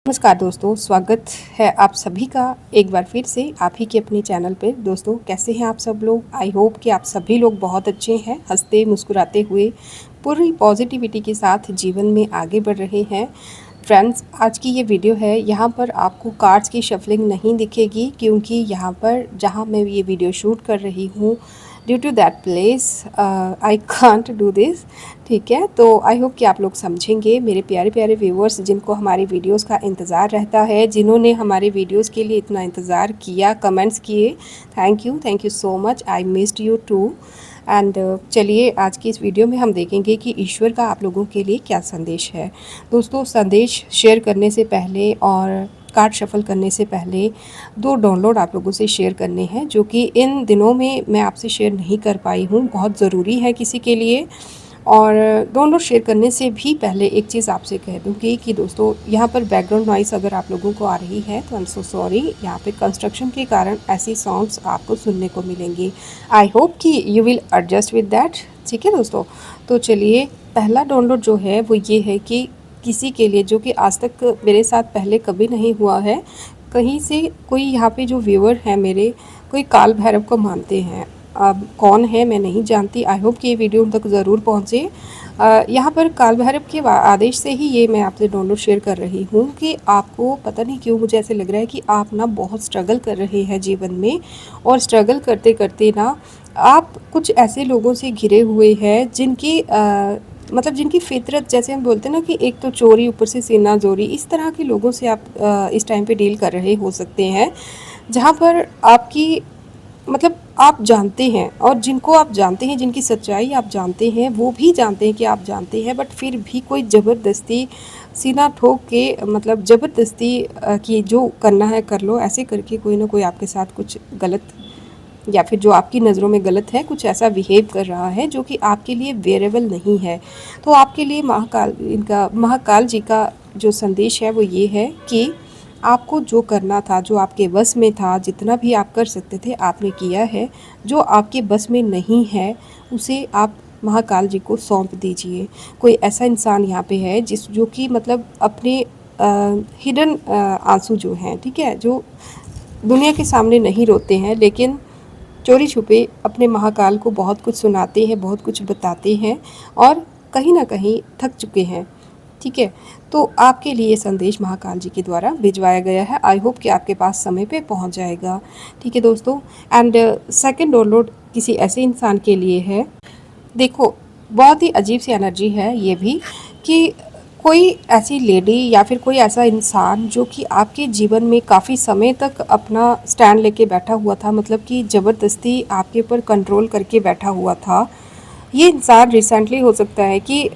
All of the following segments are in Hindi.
नमस्कार दोस्तों, स्वागत है आप सभी का एक बार फिर से आप ही के अपने चैनल पे। दोस्तों कैसे हैं आप सब लोग? आई होप कि आप सभी लोग बहुत अच्छे हैं, हंसते मुस्कुराते हुए पूरी पॉजिटिविटी के साथ जीवन में आगे बढ़ रहे हैं। फ्रेंड्स, आज की ये वीडियो है, यहाँ पर आपको कार्ड्स की शफलिंग नहीं दिखेगी क्योंकि यहाँ पर जहाँ मैं ये वीडियो शूट कर रही हूँ, due to that place I can't do this. ठीक है, तो आई होप कि आप लोग समझेंगे। मेरे प्यारे प्यारे व्यूअर्स जिनको हमारी वीडियोस का इंतज़ार रहता है, जिन्होंने हमारे वीडियोस के लिए इतना इंतज़ार किया, कमेंट्स किए, thank you so much. I missed you too. And चलिए आज की इस वीडियो में हम देखेंगे कि ईश्वर का आप लोगों के लिए क्या संदेश है। दोस्तों, संदेश शेयर करने से पहले और कार्ड शफल करने से पहले दो डाउनलोड आप लोगों से शेयर करने हैं, जो कि इन दिनों में मैं आपसे शेयर नहीं कर पाई हूँ, बहुत ज़रूरी है किसी के लिए। और डाउनलोड शेयर करने से भी पहले एक चीज़ आपसे कह दूँगी कि दोस्तों, यहाँ पर बैकग्राउंड नॉइस अगर आप लोगों को आ रही है तो आई एम सो सॉरी। यहाँ पे कंस्ट्रक्शन के कारण ऐसी साउंड्स आपको सुनने को मिलेंगी। आई होप कि you will adjust with that. ठीक है दोस्तों, तो चलिए पहला डाउनलोड जो है वो ये है कि किसी के लिए जो कि आज तक मेरे साथ पहले कभी नहीं हुआ है, कहीं से कोई यहाँ पे जो व्यूअर हैं मेरे, कोई काल भैरव को मानते हैं। अब कौन है मैं नहीं जानती, आई होप कि ये वीडियो उन तक ज़रूर पहुँचे। यहाँ पर काल भैरव के आदेश से ही ये मैं आपसे डाउनलोड शेयर कर रही हूँ कि आपको पता नहीं क्यों मुझे ऐसे लग रहा है कि आप ना बहुत स्ट्रगल कर रहे हैं जीवन में, और स्ट्रगल करते करते ना आप कुछ ऐसे लोगों से घिरे हुए हैं जिनकी मतलब जिनकी फितरत, जैसे हम बोलते हैं ना कि एक तो चोरी ऊपर से सीना जोरी, इस तरह के लोगों से आप इस टाइम पे डील कर रहे हो सकते हैं, जहाँ पर आपकी मतलब आप जानते हैं, और जिनको आप जानते हैं, जिनकी सच्चाई आप जानते हैं, वो भी जानते हैं कि आप जानते हैं, बट फिर भी कोई ज़बरदस्ती सीना ठोक के मतलब ज़बरदस्ती कि जो करना है कर लो, ऐसे करके कोई ना कोई आपके साथ कुछ गलत, या फिर जो आपकी नज़रों में गलत है, कुछ ऐसा बिहेव कर रहा है जो कि आपके लिए वेरेबल नहीं है। तो आपके लिए महाकाल जी का जो संदेश है वो ये है कि आपको जो करना था, जो आपके बस में था, जितना भी आप कर सकते थे आपने किया है। जो आपके बस में नहीं है उसे आप महाकाल जी को सौंप दीजिए। कोई ऐसा इंसान यहाँ पे है जो कि मतलब अपने हिडन आंसू जो हैं, ठीक है, जो दुनिया के सामने नहीं रोते हैं, लेकिन चोरी छुपे अपने महाकाल को बहुत कुछ सुनाते हैं, बहुत कुछ बताते हैं, और कहीं ना कहीं थक चुके हैं। ठीक है, तो आपके लिए संदेश महाकाल जी के द्वारा भिजवाया गया है। आई होप कि आपके पास समय पे पहुंच जाएगा। ठीक है दोस्तों, एंड सेकंड डाउनलोड किसी ऐसे इंसान के लिए है। देखो, बहुत ही अजीब सी एनर्जी है ये भी, कि कोई ऐसी लेडी या फिर कोई ऐसा इंसान जो कि आपके जीवन में काफ़ी समय तक अपना स्टैंड लेके बैठा हुआ था, मतलब कि ज़बरदस्ती आपके ऊपर कंट्रोल करके बैठा हुआ था। ये इंसान रिसेंटली हो सकता है कि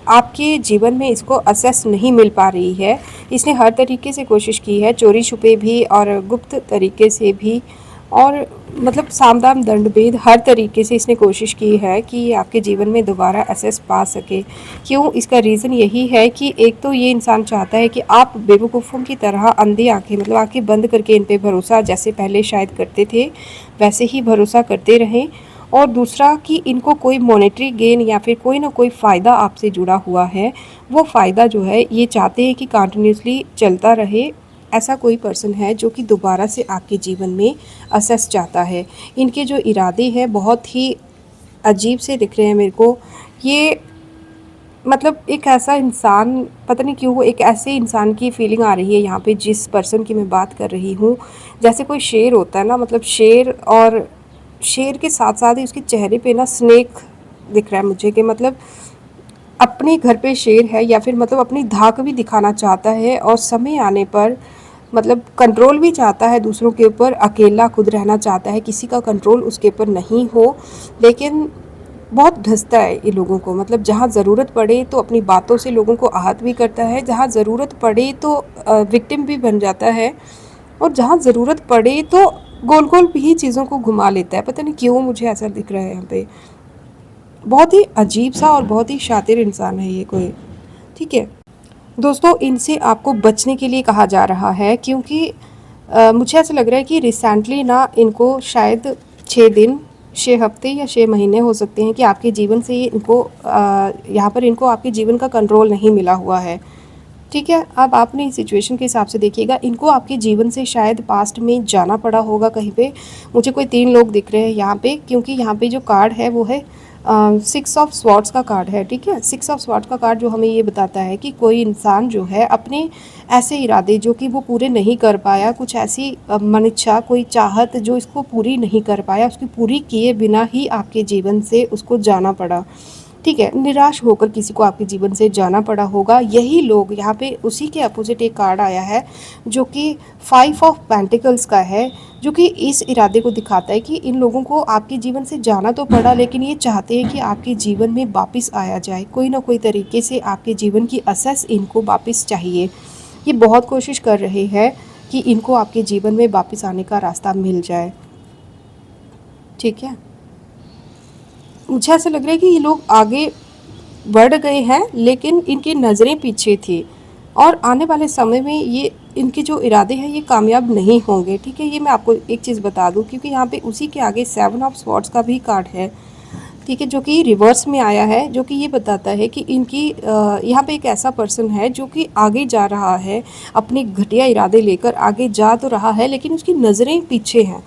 आपके जीवन में इसको असेस नहीं मिल पा रही है। इसने हर तरीके से कोशिश की है, चोरी छुपे भी और गुप्त तरीके से भी, और मतलब साम दाम दंड भेद हर तरीके से इसने कोशिश की है कि आपके जीवन में दोबारा असेस पा सके। क्यों? इसका रीज़न यही है कि एक तो ये इंसान चाहता है कि आप बेवकूफ़ों की तरह अंधी आंखें, मतलब आंखें बंद करके इन पे भरोसा जैसे पहले शायद करते थे वैसे ही भरोसा करते रहें, और दूसरा कि इनको कोई मॉनेटरी गेन या फिर कोई ना कोई फ़ायदा आपसे जुड़ा हुआ है, वो फ़ायदा जो है ये चाहते हैं कि कंटिन्यूसली चलता रहे। ऐसा कोई पर्सन है जो कि दोबारा से आपके जीवन में असेस चाहता है। इनके जो इरादे हैं बहुत ही अजीब से दिख रहे हैं मेरे को। ये मतलब एक ऐसा इंसान, पता नहीं क्यों वो एक ऐसे इंसान की फीलिंग आ रही है यहाँ पे, जिस पर्सन की मैं बात कर रही हूँ। जैसे कोई शेर होता है ना, मतलब शेर, और शेर के साथ साथ ही उसके चेहरे पे ना स्नेक दिख रहा है मुझे, कि मतलब अपने घर पे शेर है, या फिर मतलब अपनी धाक भी दिखाना चाहता है, और समय आने पर मतलब कंट्रोल भी चाहता है दूसरों के ऊपर, अकेला खुद रहना चाहता है, किसी का कंट्रोल उसके ऊपर नहीं हो। लेकिन बहुत ढसता है ये लोगों को, मतलब जहाँ ज़रूरत पड़े तो अपनी बातों से लोगों को आहत भी करता है, जहाँ ज़रूरत पड़े तो विक्टिम भी बन जाता है, और जहाँ ज़रूरत पड़े तो गोल गोल भी चीज़ों को घुमा लेता है। पता नहीं क्यों मुझे ऐसा दिख रहा है यहाँ पे। बहुत ही अजीब सा और बहुत ही शातिर इंसान है ये कोई। ठीक है दोस्तों, इनसे आपको बचने के लिए कहा जा रहा है, क्योंकि मुझे ऐसा लग रहा है कि रिसेंटली ना इनको शायद 6 दिन, 6 हफ्ते या 6 महीने हो सकते हैं कि आपके जीवन से ये इनको यहाँ पर इनको आपके जीवन का कंट्रोल नहीं मिला हुआ है। ठीक है, अब आपने इस सिचुएशन के हिसाब से देखिएगा, इनको आपके जीवन से शायद पास्ट में जाना पड़ा होगा कहीं पे। मुझे कोई 3 लोग दिख रहे हैं यहाँ पे, क्योंकि यहाँ पे जो कार्ड है वो है 6 ऑफ स्वॉर्ड्स का कार्ड है। ठीक है, 6 ऑफ स्वॉर्ड्स का कार्ड जो हमें ये बताता है कि कोई इंसान जो है अपने ऐसे इरादे जो कि वो पूरे नहीं कर पाया, कुछ ऐसी मनिच्छा, कोई चाहत जो इसको पूरी नहीं कर पाया, उसकी पूरी किए बिना ही आपके जीवन से उसको जाना पड़ा। ठीक है, निराश होकर किसी को आपके जीवन से जाना पड़ा होगा। यही लोग यहाँ पे, उसी के अपोजिट एक कार्ड आया है जो कि 5 ऑफ पेंटिकल्स का है, जो कि इस इरादे को दिखाता है कि इन लोगों को आपके जीवन से जाना तो पड़ा, लेकिन ये चाहते हैं कि आपके जीवन में वापस आया जाए। कोई ना कोई तरीके से आपके जीवन की असेस इनको वापस चाहिए। ये बहुत कोशिश कर रहे हैं कि इनको आपके जीवन में वापस आने का रास्ता मिल जाए। ठीक है, मुझे ऐसा लग रहा है कि ये लोग आगे बढ़ गए हैं, लेकिन इनकी नज़रें पीछे थी, और आने वाले समय में ये इनके जो इरादे हैं ये कामयाब नहीं होंगे। ठीक है, ये मैं आपको एक चीज़ बता दूं, क्योंकि यहाँ पे उसी के आगे 7 ऑफ स्वॉर्ड्स का भी कार्ड है। ठीक है, जो कि रिवर्स में आया है, जो कि ये बताता है कि इनकी यहाँ पे एक ऐसा पर्सन है जो कि आगे जा रहा है, अपने घटिया इरादे लेकर आगे जा तो रहा है, लेकिन उसकी नज़रें पीछे हैं,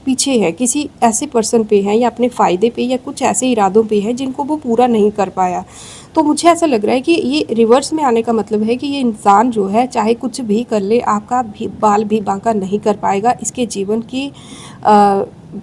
पीछे है, किसी ऐसे पर्सन पे है या अपने फ़ायदे पे या कुछ ऐसे इरादों पे है जिनको वो पूरा नहीं कर पाया। तो मुझे ऐसा लग रहा है कि ये रिवर्स में आने का मतलब है कि ये इंसान जो है चाहे कुछ भी कर ले, आपका भी बाल भी बांका नहीं कर पाएगा। इसके जीवन की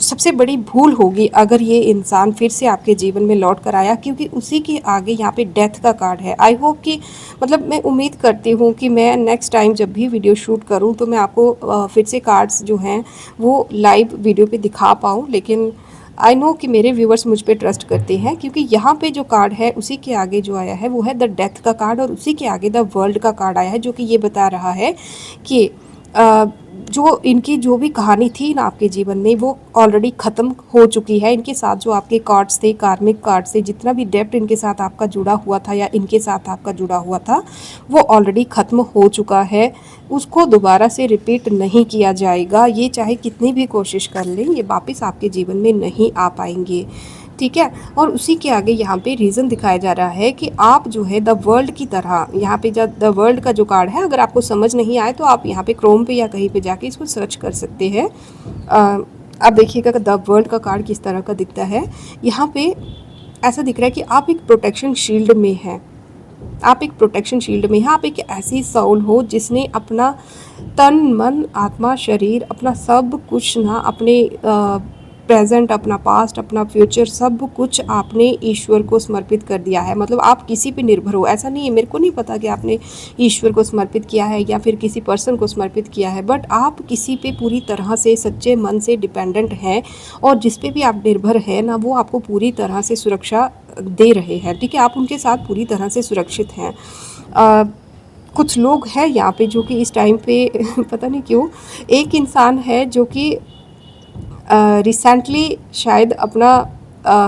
सबसे बड़ी भूल होगी अगर ये इंसान फिर से आपके जीवन में लौट कर आया, क्योंकि उसी के आगे यहाँ पे डेथ का कार्ड है। आई होप कि, मतलब मैं उम्मीद करती हूँ कि मैं नेक्स्ट टाइम जब भी वीडियो शूट करूँ तो मैं आपको फिर से कार्ड्स जो हैं वो लाइव वीडियो पे दिखा पाऊँ, लेकिन आई नो कि मेरे व्यूवर्स मुझ पे ट्रस्ट करते हैं, क्योंकि यहाँ पे जो कार्ड है उसी के आगे जो आया है वो है द डेथ का कार्ड, और उसी के आगे द वर्ल्ड का कार्ड आया है, जो कि ये बता रहा है कि जो इनकी जो भी कहानी थी ना आपके जीवन में वो ऑलरेडी ख़त्म हो चुकी है। इनके साथ जो आपके कार्ड्स थे, कार्मिक कार्ड से जितना भी डेप्ट इनके साथ आपका जुड़ा हुआ था या इनके साथ आपका जुड़ा हुआ था वो ऑलरेडी ख़त्म हो चुका है। उसको दोबारा से रिपीट नहीं किया जाएगा। ये चाहे कितनी भी कोशिश कर लें, ये वापस आपके जीवन में नहीं आ पाएंगे। ठीक है, और उसी के आगे यहाँ पे रीज़न दिखाया जा रहा है कि आप जो है द वर्ल्ड की तरह, यहाँ पे जब द वर्ल्ड का जो कार्ड है, अगर आपको समझ नहीं आए तो आप यहाँ पे क्रोम पे या कहीं पे जाके इसको सर्च कर सकते हैं। आप देखिएगा कि द वर्ल्ड का कार्ड किस तरह का दिखता है। यहाँ पे ऐसा दिख रहा है कि आप एक प्रोटेक्शन शील्ड में हैं, आप एक प्रोटेक्शन शील्ड में हैं। आप एक ऐसी सोल हो जिसने अपना तन मन आत्मा शरीर अपना सब कुछ ना, अपने प्रेजेंट, अपना पास्ट, अपना फ्यूचर, सब कुछ आपने ईश्वर को समर्पित कर दिया है। मतलब आप किसी पे निर्भर हो। ऐसा नहीं है, मेरे को नहीं पता कि आपने ईश्वर को समर्पित किया है या फिर किसी पर्सन को समर्पित किया है, बट आप किसी पे पूरी तरह से सच्चे मन से डिपेंडेंट हैं, और जिस पे भी आप निर्भर हैं ना वो आपको पूरी तरह से सुरक्षा दे रहे हैं। ठीक है, आप उनके साथ पूरी तरह से सुरक्षित हैं। कुछ लोग हैं यहाँ पे जो कि इस टाइम पे पता नहीं क्यों, एक इंसान है जो कि रिसेंटली शायद अपना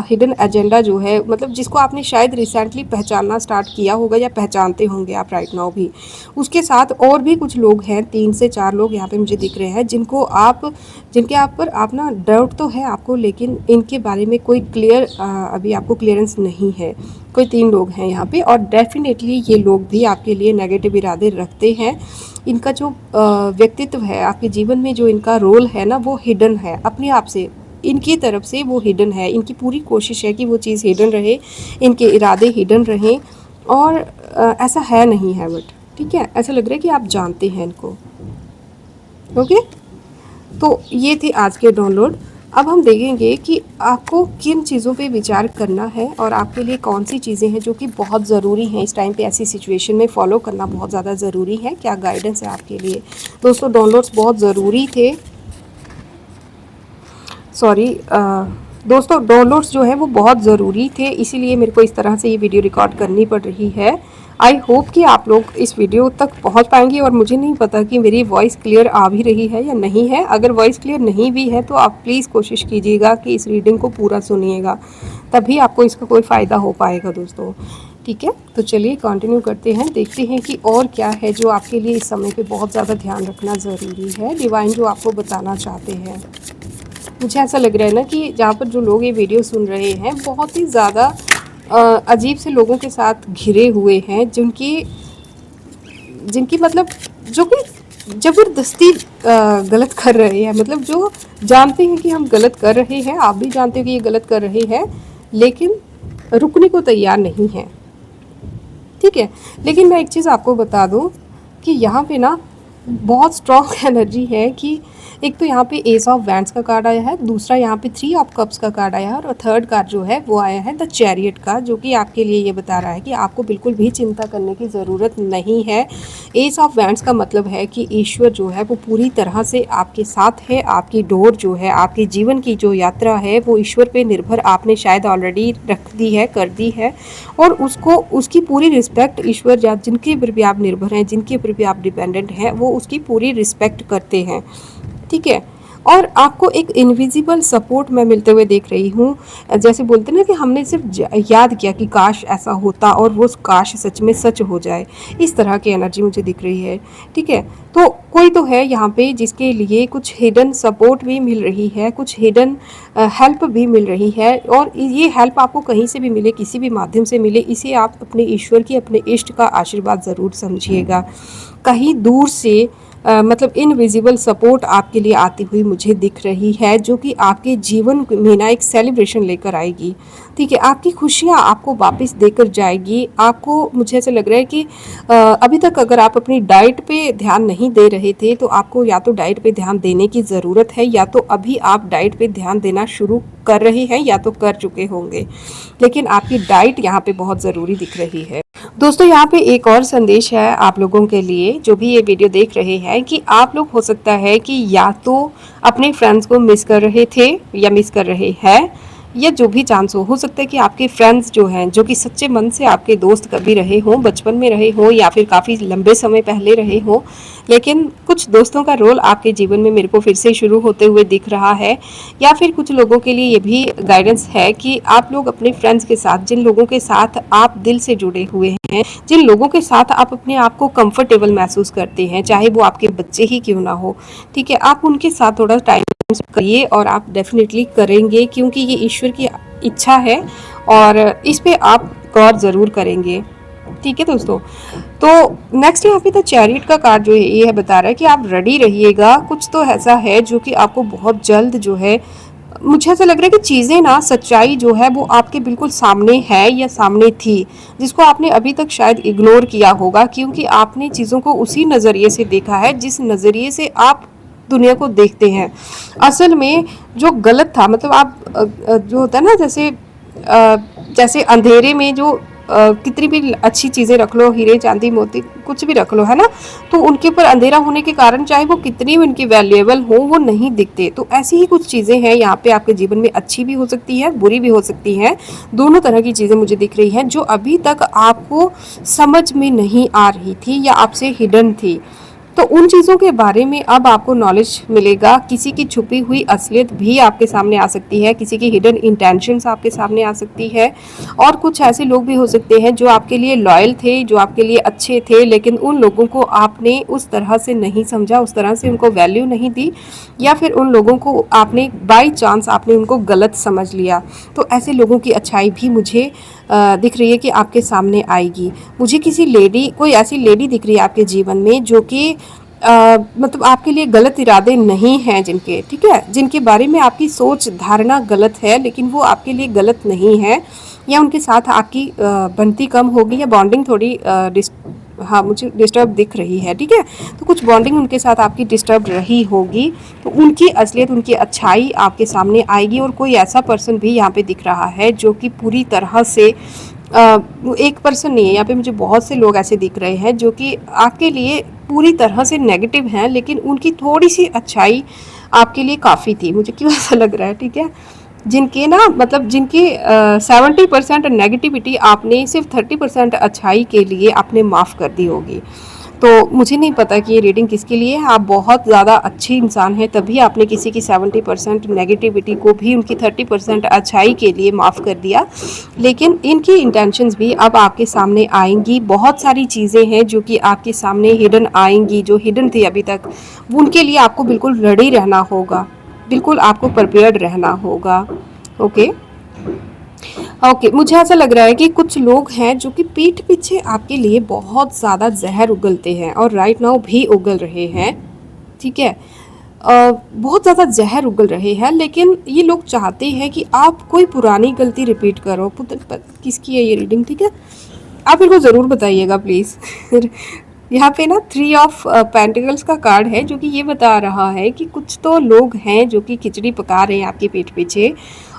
हिडन एजेंडा जो है, मतलब जिसको आपने शायद रिसेंटली पहचानना स्टार्ट किया होगा या पहचानते होंगे आप राइट नाउ भी, उसके साथ और भी कुछ लोग हैं, 3 से 4 लोग यहाँ पे मुझे दिख रहे हैं, जिनके आप पर आप ना डाउट तो है आपको, लेकिन इनके बारे में कोई क्लियर अभी आपको क्लियरेंस नहीं है। कोई 3 लोग हैं यहाँ पे, और डेफिनेटली ये लोग भी आपके लिए नेगेटिव इरादे रखते हैं। इनका जो व्यक्तित्व है आपके जीवन में, जो इनका रोल है ना वो हिडन है अपने आप से, इनकी तरफ से वो हिडन है। इनकी पूरी कोशिश है कि वो चीज़ हिडन रहे, इनके इरादे हिडन रहें, और ऐसा है नहीं है, बट ठीक है, ऐसा लग रहा है कि आप जानते हैं इनको। ओके, तो ये थे आज के डाउनलोड। अब हम देखेंगे कि आपको किन चीज़ों पे विचार करना है और आपके लिए कौन सी चीज़ें हैं जो कि बहुत ज़रूरी हैं इस टाइम पे, ऐसी सिचुएशन में फॉलो करना बहुत ज़्यादा ज़रूरी है। क्या गाइडेंस है आपके लिए दोस्तों। डाउनलोड्स बहुत ज़रूरी थे, सॉरी दोस्तों, डाउनलोड्स जो है वो बहुत ज़रूरी थे, इसीलिए मेरे को इस तरह से ये वीडियो रिकॉर्ड करनी पड़ रही है। आई होप कि आप लोग इस वीडियो तक पहुंच पाएंगे, और मुझे नहीं पता कि मेरी वॉइस क्लियर आ भी रही है या नहीं है। अगर वॉइस क्लियर नहीं भी है तो आप प्लीज़ कोशिश कीजिएगा कि इस रीडिंग को पूरा सुनिएगा, तभी आपको इसका कोई फ़ायदा हो पाएगा दोस्तों। ठीक है, तो चलिए कंटिन्यू करते हैं, देखते हैं कि और क्या है जो आपके लिए इस समय पे बहुत ज़्यादा ध्यान रखना ज़रूरी है, डिवाइन जो आपको बताना चाहते हैं। मुझे ऐसा लग रहा है ना कि जहाँ पर जो लोग ये वीडियो सुन रहे हैं बहुत ही ज़्यादा अजीब से लोगों के साथ घिरे हुए हैं, जिनकी जिनकी मतलब जो कि ज़बरदस्ती गलत कर रहे हैं, मतलब जो जानते हैं कि हम गलत कर रहे हैं, आप भी जानते हो कि ये गलत कर रहे हैं, लेकिन रुकने को तैयार नहीं हैं, ठीक है। लेकिन मैं एक चीज़ आपको बता दूं कि यहाँ पे ना बहुत स्ट्रॉन्ग एनर्जी है कि एक तो यहाँ पे एस ऑफ वैंड्स का कार्ड आया है, दूसरा यहाँ पे 3 ऑफ कप्स का कार्ड आया है, और थर्ड कार्ड जो है वो आया है द चैरियट का, जो कि आपके लिए ये बता रहा है कि आपको बिल्कुल भी चिंता करने की ज़रूरत नहीं है। एस ऑफ वैंड्स का मतलब है कि ईश्वर जो है वो पूरी तरह से आपके साथ है। आपकी डोर जो है, आपके जीवन की जो यात्रा है वो ईश्वर पे निर्भर आपने शायद ऑलरेडी रख दी है, कर दी है, और उसको उसकी पूरी रिस्पेक्ट ईश्वर या जिनके ऊपर भी आप निर्भर हैं, जिनके ऊपर भी आप डिपेंडेंट हैं, वो उसकी पूरी रिस्पेक्ट करते हैं, ठीक है। और आपको एक इनविजिबल सपोर्ट मैं मिलते हुए देख रही हूँ। जैसे बोलते हैं ना कि हमने सिर्फ याद किया कि काश ऐसा होता और वो काश सच में सच हो जाए, इस तरह की एनर्जी मुझे दिख रही है, ठीक है। तो कोई तो है यहाँ पे जिसके लिए कुछ हिडन सपोर्ट भी मिल रही है, कुछ हिडन हेल्प भी मिल रही है, और ये हेल्प आपको कहीं से भी मिले, किसी भी माध्यम से मिले, इसे आप अपने ईश्वर की, अपने इष्ट का आशीर्वाद ज़रूर समझिएगा। कहीं दूर से मतलब इनविजिबल सपोर्ट आपके लिए आती हुई मुझे दिख रही है, जो कि आपके जीवन में ना एक सेलिब्रेशन लेकर आएगी, ठीक है। आपकी खुशियाँ आपको वापस देकर जाएगी। आपको, मुझे ऐसा लग रहा है कि अभी तक अगर आप अपनी डाइट पे ध्यान नहीं दे रहे थे तो आपको या तो डाइट पे ध्यान देने की ज़रूरत है, या तो अभी आप डाइट पे ध्यान देना शुरू कर रहे हैं, या तो कर चुके होंगे, लेकिन आपकी डाइट यहाँ पे बहुत ज़रूरी दिख रही है। दोस्तों, यहाँ पे एक और संदेश है आप लोगों के लिए जो भी ये वीडियो देख रहे हैं, कि आप लोग हो सकता है कि या तो अपने फ्रेंड्स को मिस कर रहे थे या मिस कर रहे हैं, या जो भी चांस हो सकता है कि आपके फ्रेंड्स जो हैं, जो कि सच्चे मन से आपके दोस्त कभी रहे हों, बचपन में रहे हों, या फिर काफ़ी लंबे समय पहले रहे हों, लेकिन कुछ दोस्तों का रोल आपके जीवन में मेरे को फिर से शुरू होते हुए दिख रहा है। या फिर कुछ लोगों के लिए ये भी गाइडेंस है कि आप लोग अपने फ्रेंड्स के साथ, जिन लोगों के साथ आप दिल से जुड़े हुए हैं, जिन लोगों के साथ आप अपने आप को कंफर्टेबल महसूस करते हैं, चाहे वो आपके बच्चे ही क्यों ना हो, ठीक है, आप उनके साथ थोड़ा टाइम करिए, और आप डेफिनेटली करेंगे, क्योंकि ये ईश्वर की इच्छा है और इस पे आप गौर ज़रूर करेंगे, ठीक है दोस्तों। तो नेक्स्ट यहाँ पे तो चैरियट का कार्ड जो है ये है बता रहा है कि आप रेडी रहिएगा। कुछ तो ऐसा है जो कि आपको बहुत जल्द जो है, मुझे ऐसा लग रहा है कि चीज़ें ना, सच्चाई जो है वो आपके बिल्कुल सामने है या सामने थी, जिसको आपने अभी तक शायद इग्नोर किया होगा, क्योंकि आपने चीज़ों को उसी नज़रिए से देखा है जिस नज़रिए से आप दुनिया को देखते हैं। असल में जो गलत था, मतलब आप जो होता है ना, जैसे अंधेरे में जो कितनी भी अच्छी चीज़ें रख लो, हीरे चांदी मोती कुछ भी रख लो, है ना, तो उनके ऊपर अंधेरा होने के कारण चाहे वो कितनी भी उनकी वैल्यूएबल हो, वो नहीं दिखते। तो ऐसी ही कुछ चीज़ें हैं यहाँ पे आपके जीवन में, अच्छी भी हो सकती है, बुरी भी हो सकती हैं, दोनों तरह की चीज़ें मुझे दिख रही हैं, जो अभी तक आपको समझ में नहीं आ रही थी या आपसे हिडन थी। तो उन चीज़ों के बारे में अब आपको नॉलेज मिलेगा। किसी की छुपी हुई असलियत भी आपके सामने आ सकती है, किसी की हिडन इंटेंशंस आपके सामने आ सकती है, और कुछ ऐसे लोग भी हो सकते हैं जो आपके लिए लॉयल थे, जो आपके लिए अच्छे थे, लेकिन उन लोगों को आपने उस तरह से नहीं समझा, उस तरह से उनको वैल्यू नहीं दी, या फिर उन लोगों को आपने बाई चांस आपने उनको गलत समझ लिया। तो ऐसे लोगों की अच्छाई भी मुझे दिख रही है कि आपके सामने आएगी। मुझे किसी लेडी, कोई ऐसी लेडी दिख रही है आपके जीवन में जो कि मतलब आपके लिए गलत इरादे नहीं हैं जिनके, ठीक है, जिनके बारे में आपकी सोच धारणा गलत है, लेकिन वो आपके लिए गलत नहीं है, या उनके साथ आपकी बनती कम होगी, या बॉन्डिंग थोड़ी हाँ मुझे डिस्टर्ब दिख रही है, ठीक है। तो कुछ बॉन्डिंग उनके साथ आपकी डिस्टर्ब रही होगी, तो उनकी असलियत, उनकी अच्छाई आपके सामने आएगी। और कोई ऐसा पर्सन भी यहाँ पे दिख रहा है जो कि पूरी तरह से एक पर्सन नहीं है यहाँ पे, मुझे बहुत से लोग ऐसे दिख रहे हैं जो कि आपके लिए पूरी तरह से नेगेटिव हैं, लेकिन उनकी थोड़ी सी अच्छाई आपके लिए काफ़ी थी, मुझे क्यों ऐसा लग रहा है, ठीक है। जिनके ना, मतलब जिनके 70% नेगेटिविटी आपने सिर्फ 30% अच्छाई के लिए आपने माफ़ कर दी होगी। तो मुझे नहीं पता कि ये रीडिंग किसके लिए है। आप बहुत ज़्यादा अच्छे इंसान हैं, तभी आपने किसी की 70% नेगेटिविटी को भी उनकी 30% अच्छाई के लिए माफ़ कर दिया। लेकिन इनकी इंटेंशंस भी अब आपके सामने आएंगी। बहुत सारी चीज़ें हैं जो कि आपके सामने हिडन आएंगी, जो हिडन थी अभी तक, उनके लिए आपको बिल्कुल रेडी रहना होगा, बिल्कुल आपको प्रिपेयर्ड रहना होगा। ओके, ओके, मुझे ऐसा लग रहा है कि कुछ लोग हैं जो कि पीठ पीछे आपके लिए बहुत ज़्यादा ज़हर उगलते हैं और राइट नाउ भी उगल रहे हैं, ठीक है। बहुत ज़्यादा ज़हर उगल रहे हैं, लेकिन ये लोग चाहते हैं कि आप कोई पुरानी गलती रिपीट करो। किसकी है ये रीडिंग, ठीक है। आप मेरे को ज़रूर बताइएगा प्लीज़। यहाँ पे ना 3 ऑफ पेंटिकल्स का कार्ड है जो कि ये बता रहा है कि कुछ तो लोग हैं जो कि खिचड़ी पका रहे हैं आपके पीठ पीछे,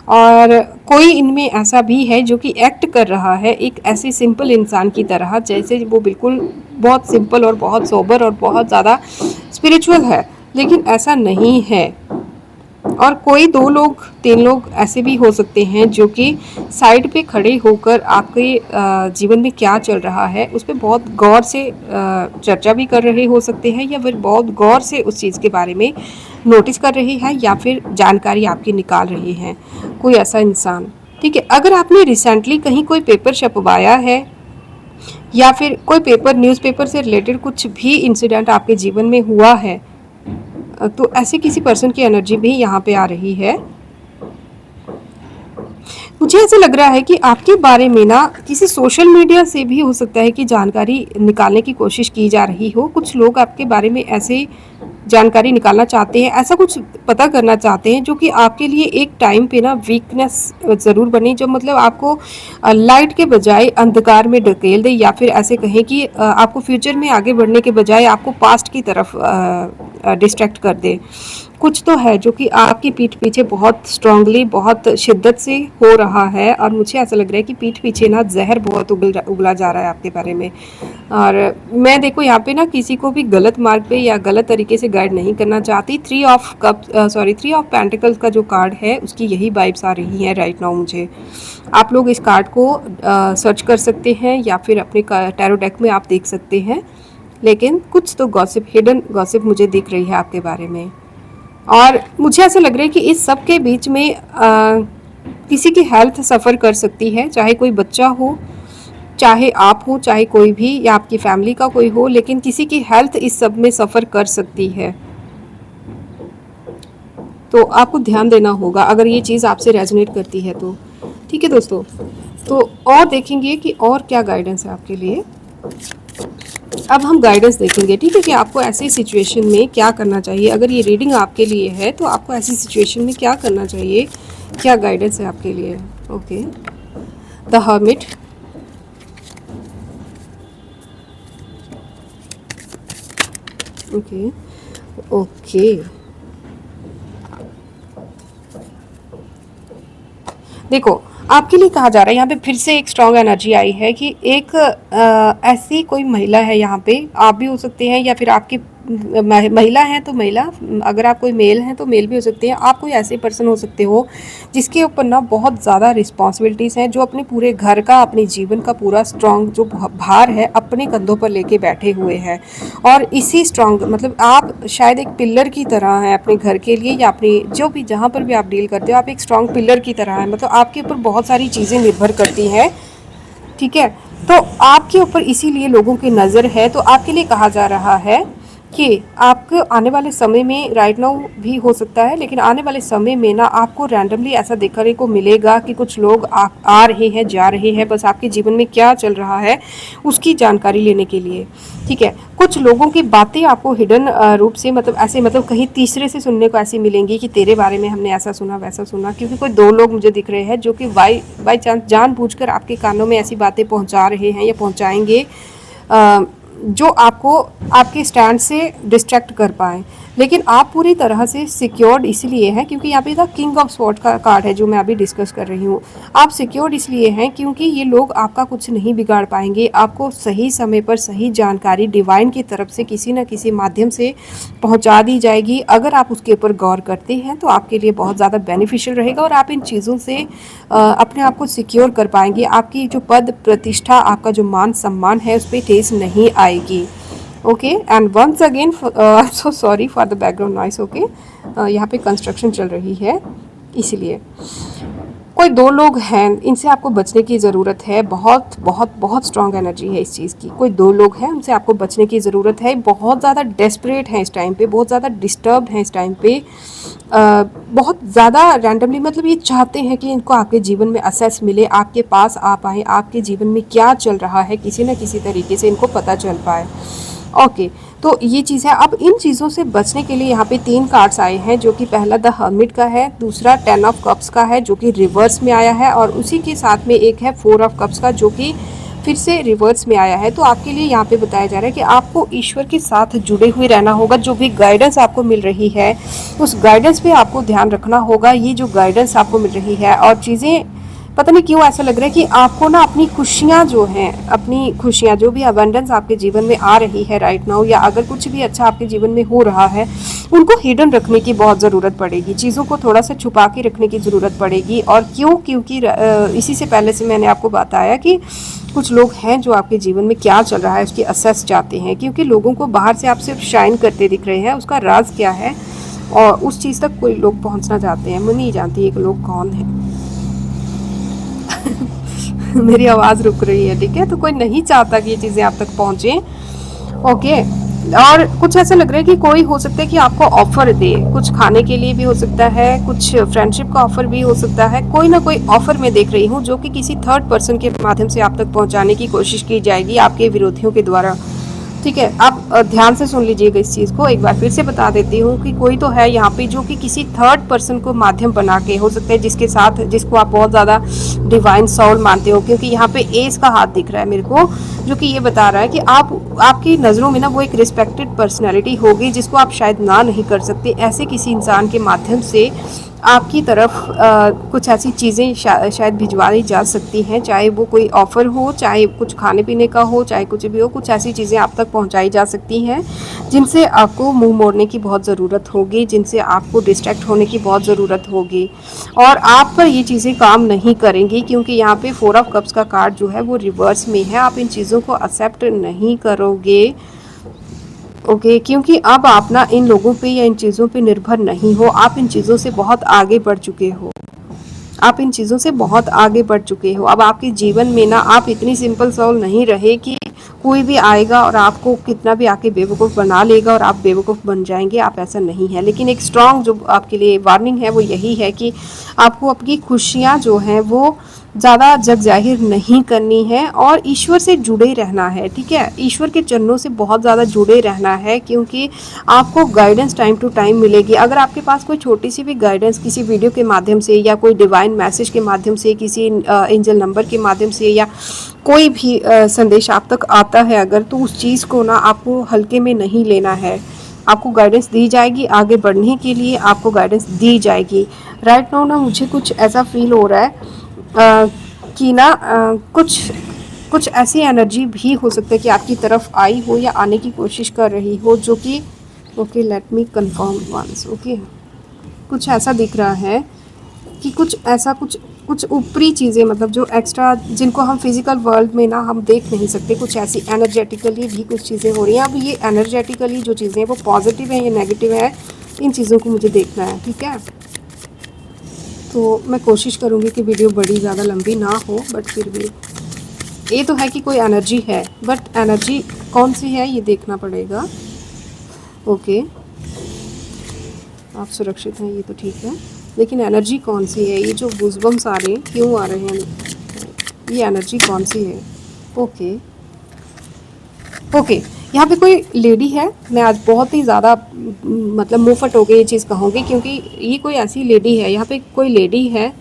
और कोई इनमें ऐसा भी है जो कि एक्ट कर रहा है एक ऐसे सिंपल इंसान की तरह, जैसे वो बिल्कुल बहुत सिंपल और बहुत सोबर और बहुत ज़्यादा स्पिरिचुअल है, लेकिन ऐसा नहीं है। और कोई 2 लोग 3 लोग ऐसे भी हो सकते हैं जो कि साइड पे खड़े होकर आपके जीवन में क्या चल रहा है उस पर बहुत गौर से चर्चा भी कर रहे हो सकते हैं, या फिर बहुत गौर से उस चीज़ के बारे में नोटिस कर रहे हैं, या फिर जानकारी आपकी निकाल रहे हैं, कोई ऐसा इंसान, ठीक है। अगर आपने रिसेंटली कहीं कोई पेपर छपवाया है या फिर कोई पेपर न्यूज़पेपर से रिलेटेड कुछ भी इंसिडेंट आपके जीवन में हुआ है, तो ऐसे किसी पर्सन की एनर्जी भी यहाँ पे आ रही है। मुझे ऐसा लग रहा है कि आपके बारे में ना किसी सोशल मीडिया से भी हो सकता है कि जानकारी निकालने की कोशिश की जा रही हो। कुछ लोग आपके बारे में ऐसे जानकारी निकालना चाहते हैं, ऐसा कुछ पता करना चाहते हैं जो कि आपके लिए एक टाइम पे ना वीकनेस ज़रूर बने, जो मतलब आपको लाइट के बजाय अंधकार में ढकेल दे, या फिर ऐसे कहें कि आपको फ्यूचर में आगे बढ़ने के बजाय आपको पास्ट की तरफ डिस्ट्रैक्ट कर दे। कुछ तो है जो कि आपकी पीठ पीछे बहुत स्ट्रांगली, बहुत शिद्दत से हो रहा है, और मुझे ऐसा लग रहा है कि पीठ पीछे ना जहर बहुत उगला जा रहा है आपके बारे में। और मैं देखो यहाँ पे ना किसी को भी गलत मार्ग पे या गलत तरीके से गाइड नहीं करना चाहती। 3 ऑफ पेंटिकल्स का जो कार्ड है उसकी यही वाइब्स आ रही हैं राइट नाउ मुझे। आप लोग इस कार्ड को सर्च कर सकते हैं या फिर अपने टैरो डेक में आप देख सकते हैं, लेकिन कुछ तो गॉसिप, हिडन गॉसिप मुझे दिख रही है आपके बारे में। और मुझे ऐसा लग रहा है कि इस सब के बीच में किसी की हेल्थ सफ़र कर सकती है, चाहे कोई बच्चा हो, चाहे आप हो, चाहे कोई भी या आपकी फैमिली का कोई हो, लेकिन किसी की हेल्थ इस सब में सफ़र कर सकती है। तो आपको ध्यान देना होगा अगर ये चीज़ आपसे रेजोनेट करती है तो, ठीक है दोस्तों। तो और देखेंगे कि और क्या गाइडेंस है आपके लिए। अब हम गाइडेंस देखेंगे, ठीक है, कि आपको ऐसी सिचुएशन में क्या करना चाहिए। अगर ये रीडिंग आपके लिए है तो आपको ऐसी सिचुएशन में क्या करना चाहिए, क्या गाइडेंस है आपके लिए। Okay, the hermit, okay okay, देखो आपके लिए कहा जा रहा है यहाँ पे फिर से एक स्ट्रॉन्ग एनर्जी आई है कि एक ऐसी कोई महिला है, यहाँ पे आप भी हो सकते हैं या फिर आपकी महिला हैं तो महिला, अगर आप कोई मेल हैं तो मेल भी हो सकते हैं। आप कोई ऐसे पर्सन हो सकते हो जिसके ऊपर ना बहुत ज़्यादा रिस्पॉन्सिबिलिटीज़ हैं, जो अपने पूरे घर का, अपने जीवन का पूरा स्ट्रॉन्ग जो भार है अपने कंधों पर लेके बैठे हुए हैं। और इसी स्ट्रॉन्ग मतलब आप शायद एक पिलर की तरह हैं अपने घर के लिए, या अपनी जो भी जहाँ पर भी आप डील करते हो आप एक स्ट्रॉन्ग पिलर की तरह हैं। मतलब आपके ऊपर बहुत सारी चीज़ें निर्भर करती हैं, ठीक है। तो आपके ऊपर इसीलिए लोगों की नज़र है। तो आपके लिए कहा जा रहा है कि आपको आने वाले समय में, राइट नाउ भी हो सकता है, लेकिन आने वाले समय में ना आपको रैंडमली ऐसा देखने को मिलेगा कि कुछ लोग आ रहे हैं, जा रहे हैं, बस आपके जीवन में क्या चल रहा है उसकी जानकारी लेने के लिए, ठीक है। कुछ लोगों की बातें आपको हिडन रूप से, मतलब ऐसे, मतलब कहीं तीसरे से सुनने को ऐसी मिलेंगी कि तेरे बारे में हमने ऐसा सुना वैसा सुना, क्योंकि कोई 2 लोग मुझे दिख रहे हैं जो कि बाई चांस जानबूझकर आपके कानों में ऐसी बातें पहुंचा रहे हैं या पहुंचाएंगे जो आपको आपके स्टैंड से डिस्ट्रैक्ट कर पाएँ। लेकिन आप पूरी तरह से सिक्योर्ड इसलिए हैं क्योंकि यहाँ पे द किंग ऑफ स्वॉर्ड का कार्ड है जो मैं अभी डिस्कस कर रही हूँ। आप सिक्योर्ड इसलिए हैं क्योंकि ये लोग आपका कुछ नहीं बिगाड़ पाएंगे। आपको सही समय पर सही जानकारी डिवाइन की तरफ से किसी न किसी माध्यम से पहुँचा दी जाएगी। अगर आप उसके ऊपर गौर करते हैं तो आपके लिए बहुत ज़्यादा बेनिफिशियल रहेगा और आप इन चीज़ों से अपने आप को सिक्योर कर पाएंगे। आपकी जो पद प्रतिष्ठा, आपका जो मान सम्मान है उस पर ठेस नहीं आएगी। Okay, and once again I am so sorry for the background noise. Okay, यहाँ पे कंस्ट्रक्शन चल रही है इसलिए। कोई दो लोग हैं, इनसे आपको बचने की ज़रूरत है। बहुत बहुत बहुत स्ट्रॉन्ग एनर्जी है इस चीज़ की। कोई दो लोग हैं, उनसे आपको बचने की ज़रूरत है। बहुत ज़्यादा डेस्परेट हैं इस टाइम पे, बहुत ज़्यादा डिस्टर्ब्ड हैं इस टाइम पे। बहुत ज़्यादा रैंडमली, मतलब ये चाहते हैं कि इनको आपके जीवन में असेस मिले, आपके पास आ पाए, आपके जीवन में क्या चल रहा है किसी न किसी तरीके से इनको पता चल पाए। ओके, तो ये चीज़ है। अब इन चीज़ों से बचने के लिए यहाँ पे 3 कार्ड्स आए हैं, जो कि पहला द हर्मिट का है, दूसरा 10 ऑफ कप्स का है जो कि रिवर्स में आया है, और उसी के साथ में एक है 4 ऑफ कप्स का जो कि फिर से रिवर्स में आया है। तो आपके लिए यहाँ पे बताया जा रहा है कि आपको ईश्वर के साथ जुड़े हुए रहना होगा। जो भी गाइडेंस आपको मिल रही है उस गाइडेंस पे आपको ध्यान रखना होगा। ये जो गाइडेंस आपको मिल रही है, और चीज़ें पता नहीं क्यों ऐसा लग रहा है कि आपको ना अपनी खुशियाँ जो हैं, अपनी खुशियाँ जो भी अबंडेंस आपके जीवन में आ रही है राइट नाउ, या अगर कुछ भी अच्छा आपके जीवन में हो रहा है, उनको हिडन रखने की बहुत ज़रूरत पड़ेगी। चीज़ों को थोड़ा सा छुपा के रखने की ज़रूरत पड़ेगी। और क्यों? क्योंकि इसी से पहले से मैंने आपको बताया कि कुछ लोग हैं जो आपके जीवन में क्या चल रहा है उसकी असेस चाहते हैं, क्योंकि लोगों को बाहर से आप सिर्फ शाइन करते दिख रहे हैं, उसका राज क्या है और उस चीज़ तक कोई लोग पहुंचना चाहते हैं। मैं नहीं जानती ये लोग कौन है। मेरी आवाज़ रुक रही है, ठीक है, तो कोई नहीं चाहता कि ये चीज़ें आप तक पहुँचें। ओके, और कुछ ऐसा लग रहा है कि कोई हो सकता है कि आपको ऑफ़र दे, कुछ खाने के लिए भी हो सकता है, कुछ फ्रेंडशिप का ऑफ़र भी हो सकता है। कोई ना कोई ऑफ़र मैं देख रही हूँ जो कि किसी थर्ड पर्सन के माध्यम से आप तक पहुँचाने की कोशिश की जाएगी आपके विरोधियों के द्वारा। ठीक है, आप ध्यान से सुन लीजिएगा इस चीज़ को। एक बार फिर से बता देती हूँ कि कोई तो है यहाँ पे जो कि किसी थर्ड पर्सन को माध्यम बना के, हो सकता है जिसके साथ, जिसको आप बहुत ज़्यादा डिवाइन सोल मानते हो, क्योंकि यहाँ पे एस का हाथ दिख रहा है मेरे को, जो कि ये बता रहा है कि आपकी नज़रों में ना वो एक रिस्पेक्टेड पर्सनैलिटी होगी जिसको आप शायद ना नहीं कर सकते। ऐसे किसी इंसान के माध्यम से आपकी तरफ कुछ ऐसी चीज़ें शायद भिजवाई जा सकती हैं, चाहे वो कोई ऑफ़र हो, चाहे कुछ खाने पीने का हो, चाहे कुछ भी हो। कुछ ऐसी चीज़ें आप तक पहुंचाई जा सकती हैं जिनसे आपको मुंह मोड़ने की बहुत ज़रूरत होगी, जिनसे आपको डिस्ट्रैक्ट होने की बहुत ज़रूरत होगी, और आप पर ये चीज़ें काम नहीं करेंगी, क्योंकि यहाँ पे 4 ऑफ कप्स का कार्ड जो है वो रिवर्स में है। आप इन चीज़ों को एक्सेप्ट नहीं करोगे। ओके, क्योंकि अब आप ना इन लोगों पे या इन चीज़ों पे निर्भर नहीं हो। आप इन चीज़ों से बहुत आगे बढ़ चुके हो। आप इन चीज़ों से बहुत आगे बढ़ चुके हो। अब आपके जीवन में ना आप इतनी सिंपल सोल नहीं रहे कि कोई भी आएगा और आपको कितना भी आके बेवकूफ़ बना लेगा और आप बेवकूफ़ बन जाएंगे। आप ऐसा नहीं है। लेकिन एक स्ट्रॉन्ग जो आपके लिए वार्निंग है वो यही है कि आपको अपनी खुशियाँ जो हैं वो ज़्यादा जग जाहिर नहीं करनी है और ईश्वर से जुड़े रहना है। ठीक है, ईश्वर के चरणों से बहुत ज़्यादा जुड़े रहना है, क्योंकि आपको गाइडेंस टाइम टू टाइम मिलेगी। अगर आपके पास कोई छोटी सी भी गाइडेंस किसी वीडियो के माध्यम से, या कोई डिवाइन मैसेज के माध्यम से, किसी एंजल नंबर के माध्यम से, या कोई भी संदेश आप तक आता है अगर, तो उस चीज़ को ना आपको हल्के में नहीं लेना है। आपको गाइडेंस दी जाएगी, आगे बढ़ने के लिए आपको गाइडेंस दी जाएगी। राइट नाउ ना मुझे कुछ ऐसा फील हो रहा है कि ना कुछ ऐसी एनर्जी भी हो सकता है कि आपकी तरफ आई हो या आने की कोशिश कर रही हो, जो कि okay, let me confirm once. Okay, कुछ ऐसा दिख रहा है कि कुछ ऐसा कुछ ऊपरी चीज़ें, मतलब जो एक्स्ट्रा, जिनको हम फिजिकल वर्ल्ड में ना हम देख नहीं सकते, कुछ ऐसी एनर्जेटिकली भी कुछ चीज़ें हो रही हैं। अब ये एनर्जेटिकली जो चीज़ें हैं वो पॉजिटिव है या नेगेटिव है, इन चीज़ों को मुझे देखना है। ठीक है, तो मैं कोशिश करूँगी कि वीडियो बड़ी ज़्यादा लंबी ना हो, बट फिर भी ये तो है कि कोई एनर्जी है, बट एनर्जी कौन सी है ये देखना पड़ेगा। ओके, आप सुरक्षित हैं, ये तो ठीक है, लेकिन एनर्जी कौन सी है? ये जो गूज़बम्स आ रहे हैं क्यों आ रहे हैं, ये एनर्जी कौन सी है? ओके ओके, यहाँ पे कोई लेडी है। मैं आज बहुत ही ज़्यादा मतलब मुँह फट हो गई ये चीज़ कहूँगी, क्योंकि ये कोई ऐसी लेडी है, यहाँ पे कोई लेडी है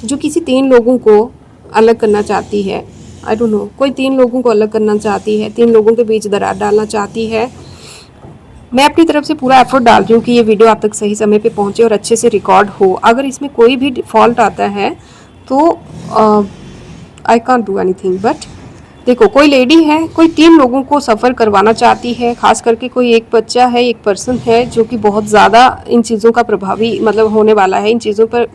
जो किसी 3 लोगों को अलग करना चाहती है। आई डोंट नो, कोई 3 लोगों को अलग करना चाहती है, 3 लोगों के बीच दरार डालना चाहती है। मैं अपनी तरफ से पूरा एफर्ट डाल रही हूँ कि ये वीडियो आप तक सही समय पे पहुँचे और अच्छे से रिकॉर्ड हो। अगर इसमें कोई भी फॉल्ट आता है तो आई कांट डू एनीथिंग, बट देखो कोई लेडी है, कोई 3 लोगों को सफ़र करवाना चाहती है, ख़ास करके कोई एक बच्चा है, एक पर्सन है जो कि बहुत ज़्यादा इन चीज़ों का प्रभावी मतलब होने वाला है, इन चीज़ों पर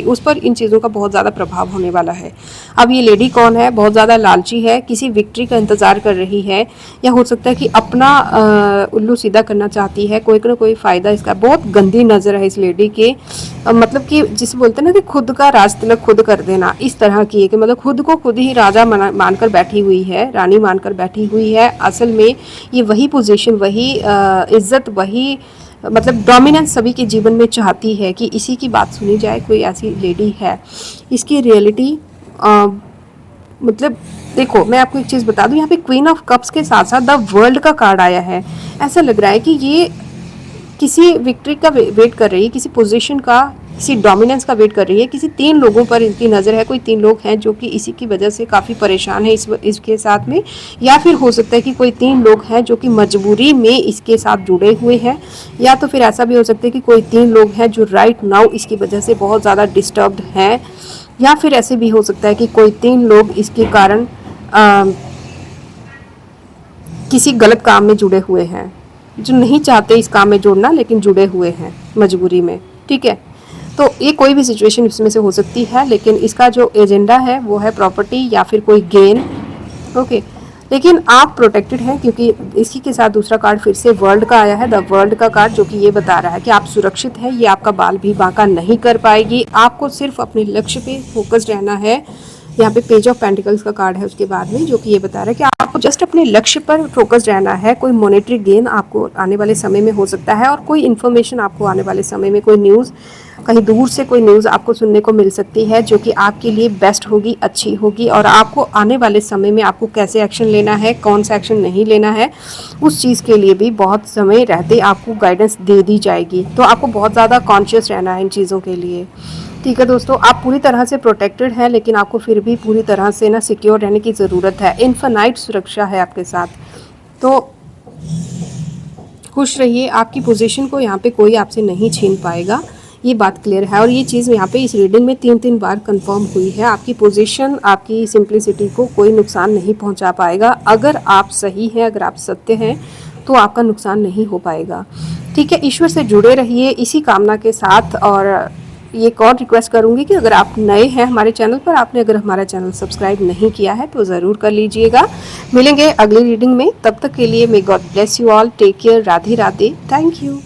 उस पर इन चीज़ों का बहुत ज़्यादा प्रभाव होने वाला है। अब ये लेडी कौन है? बहुत ज़्यादा लालची है, किसी विक्ट्री का इंतज़ार कर रही है, या हो सकता है कि अपना उल्लू सीधा करना चाहती है, कोई ना कोई फ़ायदा इसका। बहुत गंदी नज़र है इस लेडी के, मतलब कि जिसे बोलते हैं ना कि खुद का राज तिलक खुद कर देना, इस तरह की है कि मतलब खुद को खुद ही राजा मानकर बैठी हुई है, रानी मानकर बैठी हुई है। असल में ये वही पोजीशन, वही इज्जत, वही मतलब डोमिनेंस सभी के जीवन में चाहती है कि इसी की बात सुनी जाए। कोई ऐसी लेडी है, इसकी रियलिटी मतलब देखो मैं आपको एक चीज़ बता दूं, यहाँ पे क्वीन ऑफ कप्स के साथ साथ द वर्ल्ड का कार्ड आया है। ऐसा लग रहा है कि ये किसी विक्ट्री का वेट कर रही है, किसी पोजीशन का, किसी डोमिनेंस का वेट कर रही है। किसी 3 लोगों पर इनकी नज़र है, कोई 3 लोग हैं जो कि इसी की वजह से काफ़ी परेशान है इसके साथ में, या फिर हो सकता है कि कोई 3 लोग हैं जो कि मजबूरी में इसके साथ जुड़े हुए हैं, या तो फिर ऐसा भी हो सकता है कि कोई 3 लोग हैं जो राइट नाउ इसकी वजह से बहुत ज़्यादा डिस्टर्ब्ड हैं, या फिर ऐसे भी हो सकता है कि कोई 3 लोग इसके कारण किसी गलत काम में जुड़े हुए हैं, जो नहीं चाहते इस काम में जुड़ना लेकिन जुड़े हुए हैं मजबूरी में। ठीक है, तो ये कोई भी सिचुएशन इसमें से हो सकती है, लेकिन इसका जो एजेंडा है वो है प्रॉपर्टी या फिर कोई गेन। ओके, लेकिन आप प्रोटेक्टेड हैं क्योंकि इसी के साथ दूसरा कार्ड फिर से वर्ल्ड का आया है, द वर्ल्ड का कार्ड, जो कि ये बता रहा है कि आप सुरक्षित हैं। ये आपका बाल भी बांका नहीं कर पाएगी, आपको सिर्फ अपने लक्ष्य पे फोकस रहना है। यहाँ पे पेज ऑफ पेंटिकल्स का कार्ड है उसके बाद में, जो कि ये बता रहा है कि आपको जस्ट अपने लक्ष्य पर फोकस रहना है। कोई मॉनेटरी गेन आपको आने वाले समय में हो सकता है, और कोई इन्फॉर्मेशन आपको आने वाले समय में, कोई न्यूज़, कहीं दूर से कोई न्यूज़ आपको सुनने को मिल सकती है जो कि आपके लिए बेस्ट होगी, अच्छी होगी, और आपको आने वाले समय में आपको कैसे एक्शन लेना है, कौन सा एक्शन नहीं लेना है, उस चीज़ के लिए भी बहुत समय रहते आपको गाइडेंस दे दी जाएगी। तो आपको बहुत ज़्यादा कॉन्शियस रहना है इन चीज़ों के लिए। ठीक है दोस्तों, आप पूरी तरह से प्रोटेक्टेड हैं, लेकिन आपको फिर भी पूरी तरह से ना सिक्योर रहने की ज़रूरत है। इन्फिनाइट सुरक्षा है आपके साथ, तो खुश रहिए। आपकी पोजीशन को यहाँ पे कोई आपसे नहीं छीन पाएगा, ये बात क्लियर है। और ये चीज़ यहाँ पे इस रीडिंग में 3-3 बार कंफर्म हुई है। आपकी पोजीशन, आपकी सिंप्लिसिटी को कोई नुकसान नहीं पहुँचा पाएगा। अगर आप सही हैं, अगर आप सत्य हैं, तो आपका नुकसान नहीं हो पाएगा। ठीक है, ईश्वर से जुड़े रहिए इसी कामना के साथ। और ये एक और रिक्वेस्ट करूँगी कि अगर आप नए हैं हमारे चैनल पर, आपने अगर हमारा चैनल सब्सक्राइब नहीं किया है तो ज़रूर कर लीजिएगा। मिलेंगे अगली रीडिंग में, तब तक के लिए may God bless you all, take care, Radhe Radhe, thank you.